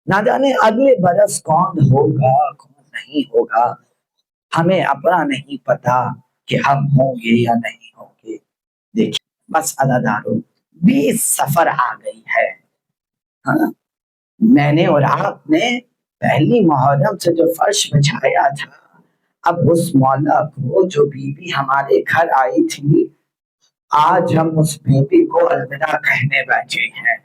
ना जाने अगले बरस कौन होगा कौन नहीं होगा, हमें अपना नहीं पता कि हम होंगे या नहीं होंगे। देखिए बस अदादारों, 20 सफर आ गई है। हाँ? मैंने और आपने पहली मुहर्रम से जो फर्श बिछाया था, अब उस मौला को जो बीबी हमारे घर आई थी, आज हम उस बीबी को अलविदा कहने बैठे हैं।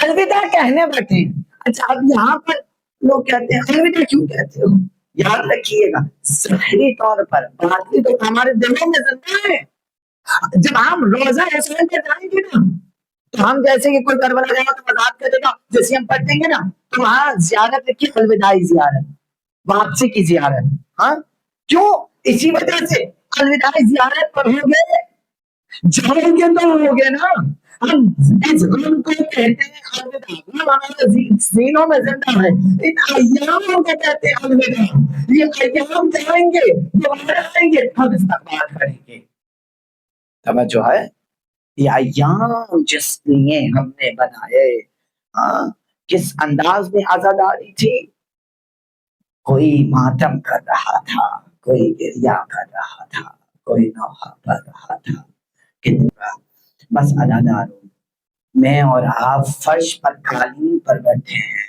अलविदा कहने बैठे हैं। अच्छा अब यहाँ पर लोग कहते हैं अलविदा क्यों कहते हो? याद रखिएगा, ज़ाहिरी तौर पर बातनी तो हमारे दिलों में जिंदा है। जब हम रोजा हुसैन पे जाएंगे ना, तो हम जैसे कि कोई करबला गया तो मजाक करेगा, जैसे हम पढ़ देंगे ना, तो वहां जियारत लिखी अलविदाई जियारत, वापसी की जियारत। हाँ, क्यों? इसी वजह से अलविदाई जियारत पढ़ोगे, जाओगे तो होगे ना। हम इस गम को कहते हैं अलविदा, गम हमारे सीनों में जिंदा है। इन अय्यामों को कहते हैं अलविदा। ये अय्याम जाएंगे, दोबारा आएंगे, हम इस्तकबाल करेंगे। समझो है, ये अय्याम जिस लिए हमने बनाए, हाँ, किस अंदाज में आजादारी थी। कोई मातम कर रहा था, कोई गिरिया कर रहा था, कोई नौहा पढ़ रहा था। कितना बस अदादारों, मैं और आप फर्श पर कालीन पर बैठे हैं,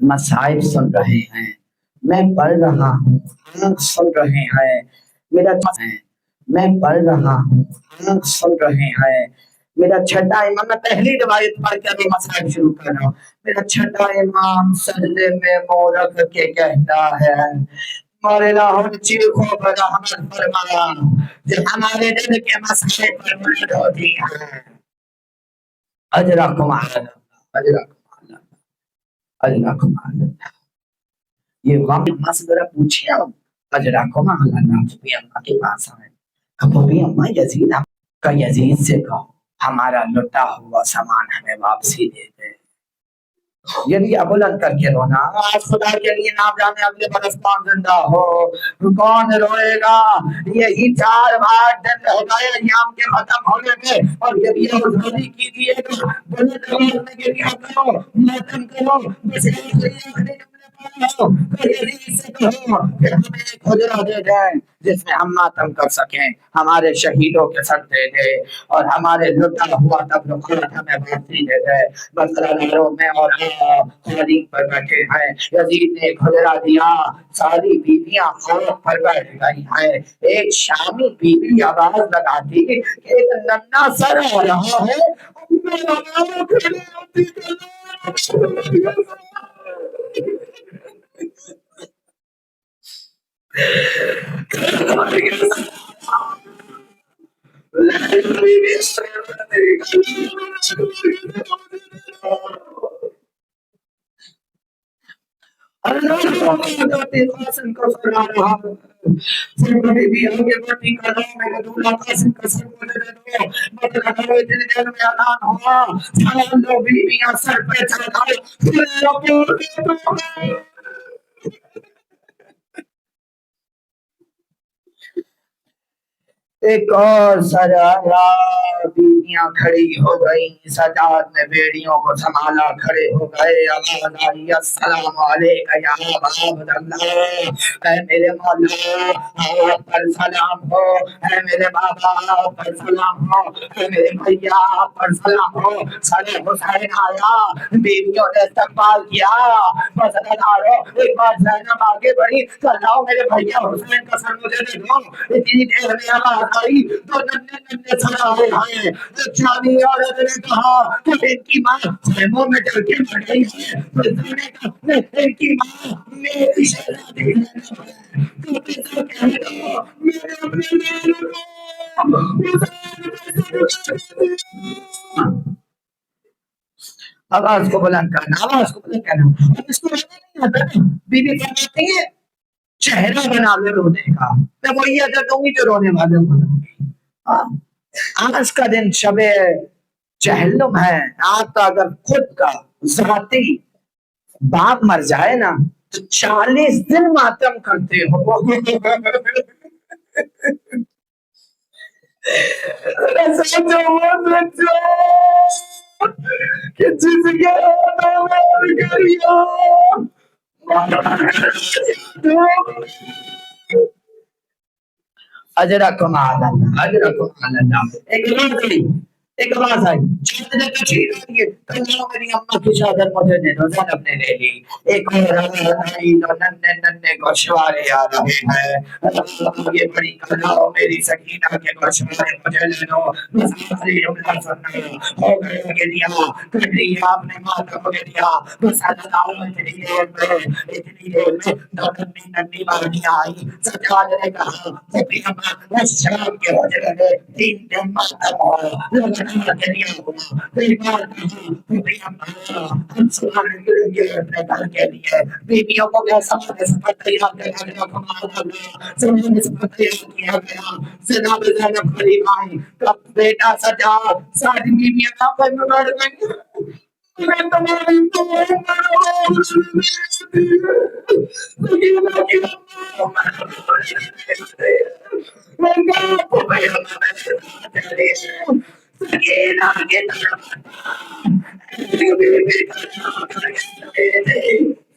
मसाइब सुन रहे हैं, मैं पढ़ रहा हूँ, आप सुन रहे हैं। मेरा है, मैं पढ़ रहा हूँ, आप सुन रहे हैं। मेरा छठा इमाम, मैं पहली रिवायत पढ़ के अभी मसाइब शुरू कर रहा हूँ। मेरा छठा इमाम सजदे में मुंह रख के कहता है, मौला हम चीखों पर रहमत फरमा, जो हमारे दिल के मसले पर मदद होती है। अजरकुम अल्लाह, अजरकुम अल्लाह, अजरकुम अल्लाह। ये गम अम्मा से जरा पूछिए अब, अजरकुम अल्लाह भी अम्मा के पास आए, कहो भी अम्मा यजीद का, यजीद से कहो हमारा लुटा हुआ सामान हमें वापसी दे दे। ये भी बुलंद करके रोना, आज खुदा के लिए नाम जाने अगले बरस कौन जिंदा हो, कौन रोएगा। यही 4 बार दिन रह गए अय्याम के खत्म होने में, और गिरिया उजाली कीजिएगा, बुलंद आवाज में गिरिया करो, मातम करो, बस आखिरी हो, यजीद से कहो कि हमें एक हुजरा दे जाए जिसमें हम मातम कर सकें, हमारे शहीदों के सर दे दे, और हमारे लुटा हुआ तबरुखात हमें वापसी दे दे। बस अल्लाह में और खाली पर बैठे हैं, यजीद ने एक हुजरा दिया, सारी बीवियां खाक पर बैठ गई हैं। एक शामी बीवी आवाज लगाती कि एक नन्ना सर आ रहा है, कासिम का सर आ रहा है, फिर कभी भी आगे बढ़ती कर रहा हूं, मेरे दूल्हा कासिम का सर मुझे दे दो। मतलब हमारे दिल दिल में ऐलान हुआ, सामान लो बीवियां सर पे चढ़ाओ, फिर लो एक और सजाया, बीवियां खड़ी हो गई, सजाद ने बेड़ियों को संभाला, खड़े हो गए, आवाज आई अस्सलाम वालेकुम या अब्दुल्लाह, ऐ मेरे मौला आप पर सलाम हो, ऐ मेरे बाबा आप पर सलाम हो, ऐ मेरे भैया आप पर सलाम हो। सारे हुसैन आया, बीवियों ने इस्तकबाल किया, बस अदारो एक बार ज़ैनब आगे बढ़ी, लाओ मेरे भैया हुसैन का सर मुझे दे दो। इतनी देर में आवाज आई, तो नन्हे नन्हे सर आए हैं। तो चांदी औरत ने कहा कि इनकी माँ खेमों में डर के मर गई है, तो जाने का इनकी माँ मेरी शहजादी है, तो पिता कह दो मेरे अपने लाल को आवाज को बुलंद करना, आवाज को बुलंद करना। अब इसको नहीं आता ना, बीबी फरमाती है चेहरा बना ले रोने का, मैं वही अगर दूंगी जो रोने वाले को। आज का दिन शबे जहन्नुम है। आपका अगर खुद का जाती बाप मर जाए ना, तो 40 दिन मातम करते हो। सोचो, सोचो। کہ جس کے ہاتھوں میں گڑیا اجرا کمال اللہ اجرا کمال اللہ ایک آواز آئی چھت نے تشہیر آئی ہے کلو میری اماں کی شادت مجھے دے دو زینب نے لے لی ایک اور آواز آئی تو ننے ننے گوشوارے آ رہے ہیں یہ بڑی کلاو میری سکینہ کے گوشوارے مجھے لے دو بس آخری جملہ سننا ہو گئے مجھے دیا کر لیا آپ نے ماتا مجھے دیا بس اللہ اتنی دیر میں دو ننی ننی باریاں آئی سجاد نے کہا جبی ہم شام کے حجرے میں 3 دن ماتم ہو لگنا دنیا ہوا کئی بار کہا جبی ہم سوال گرنگے اپنے گھر کے لیے بیویوں کو کیسا سفر تیار کیا گیا کمال اللہ سمجھنے سفر تیار کیا گیا زنا بزنب قریب آئی کب بیٹا سجاد ساری بیویاں نہ پر میں بڑھ گئی میں تمہاری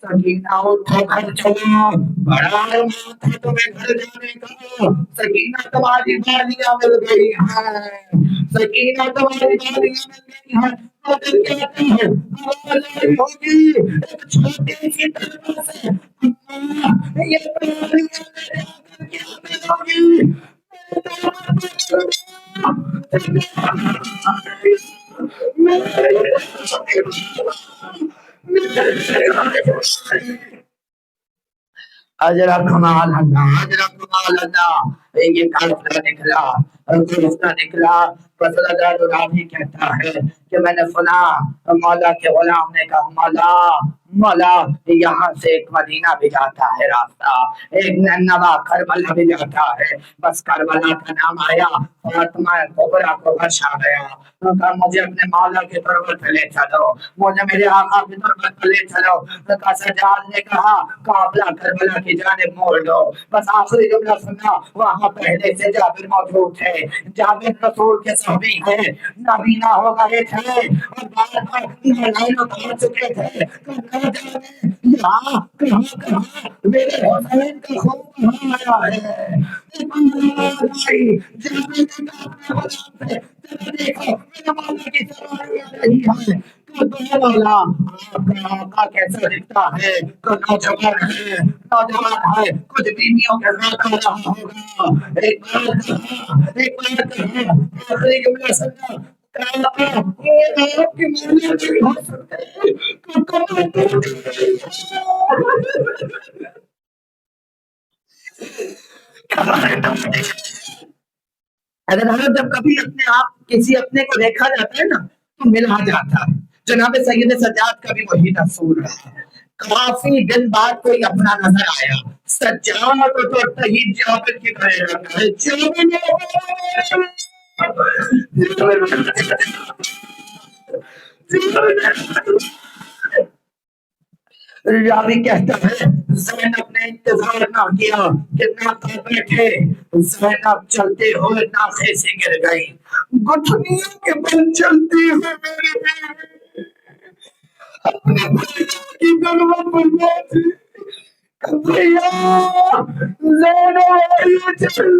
سکینہ اٹھو گھر چلو بڑا ارمان تھا تمہیں گھر جانے کا سکینہ تمہاری بالیاں مل گئی ہیں سکینہ تمہاری بالیاں مل گئی ہیں بدل کہتا ہے آواز آئی ہوگی ایک چھوٹی سی طرح سے اماں یہ بالیاں میرے آگے کیا ملوگی اجرا کمال اللہ اجرا کمال اللہ یہ کالفہ نکلا کالفہ نکلا فضل راضی کہتا ہے کہ میں نے سنا مولا کے غلام نے کہا مولا مولا یہاں سے ایک مدینہ بھی جاتا ہے راستہ ایک نوا کربلا بھی جاتا ہے بس کربلا کا نام آیا فاطمہ کبریٰ کو بخشا گیا کہا مجھے اپنے مولا کے تربت پہ لے چلو مجھے میرے آقا کی تربت پہ لے چلو کہا سجاد نے کہا قافلہ کربلا کی جانب موڑ دو بس آخری جملہ سنا وہاں پہلے سے جابر موجود تھے جابر رسول کے صحابی ہیں نابینا ہو گئے تھے اور بار بار لڑائی اتار چکے تھے یہاں کہاں میرے حسین کا خوب کہاں آیا ہے جابر نے کہا اپنے غلام سے دیکھو میرے مولا کی سواری آ رہی ہے مولا آپ کا آقا کیسا دکھتا ہے نوجوان ہے کچھ بیویوں کے ساتھ آ رہا ہوگا ایک بار کہا آخری جملہ سنا آپ کے مولا بھی ہو سکتے اگر جب کبھی اپنے آپ کسی اپنے کو دیکھا جاتا ہے نا تو ملا جاتا ہے جناب سید سجاد کا بھی وہی تصور ہے کافی دن بعد کوئی اپنا نظر آیا سجاد تو شہید جابر کی طرح رہتا ہے راوی کہتا ہے زینب نے انتظار نہ کیا کہ ناقہ بیٹھے زینب چلتے ہوئے ناقے سے گر گئی گھٹنیوں کے بل چلتی ہوئے میرے بیوی اپنے بھائی کی ضرورت پر پہنچی بھیا زینب آئی چلو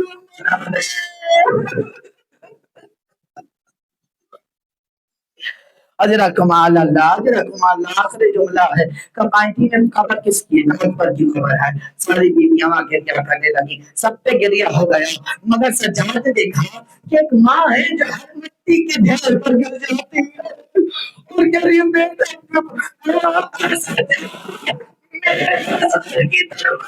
اجرا کمال اللہ اجرا کمال اللہ آخری جملہ ہے کبائنٹی میں خبر کس کی نمک پر کی خبر ہے ساری بیویاں وہاں گریا کرنے لگی سب پہ گریا ہو گیا مگر سجاد نے دیکھا کہ ایک ماں ہے جو ہر مٹی کے ڈھیر پر گر جاتی ہے اور گریہ بیٹا میرے کی طرف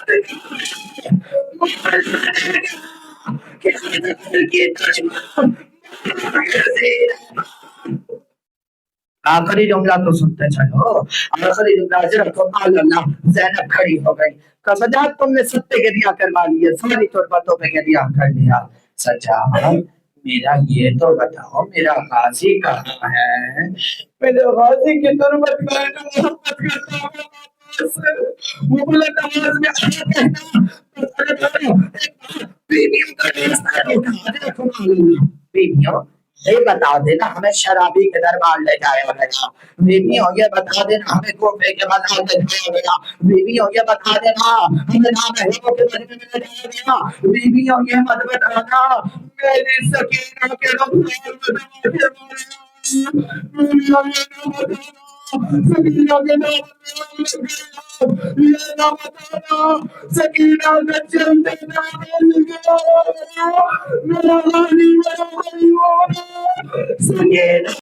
آخری جملہ تو سنتے چلو آخری جملہ حضرت اللہ زینب کھڑی ہو گئی کہ سجاد تم نے سب پہ گریا کروا لیا ساری تربتوں پہ گریا کر لیا سجاد میرا یہ تو بتاؤ میرا غازی کہاں ہے میرے غازی کی تربت کا محبت کرتا ہوں وہ بلند آواز میں کہنا بیویوں کا راستہ روکا بیویوں ये बता देना हमें शराबी के दरबार ले जाया गया, बीवी हो ये बता देना हमें कोफे के बाजार ले जाया गया, बीवी हो ये बता देना हमें नाम है के बारे में ले जाया गया, बीवी हो ये मत बताना मेरी सकीना के रफ्तार में दबा के मारेगा, बीवी हो ये ना बताना सकीना के नाम ये ना बताना सकीना के चलते नाम मेरा वाली मेरा वाली सकीना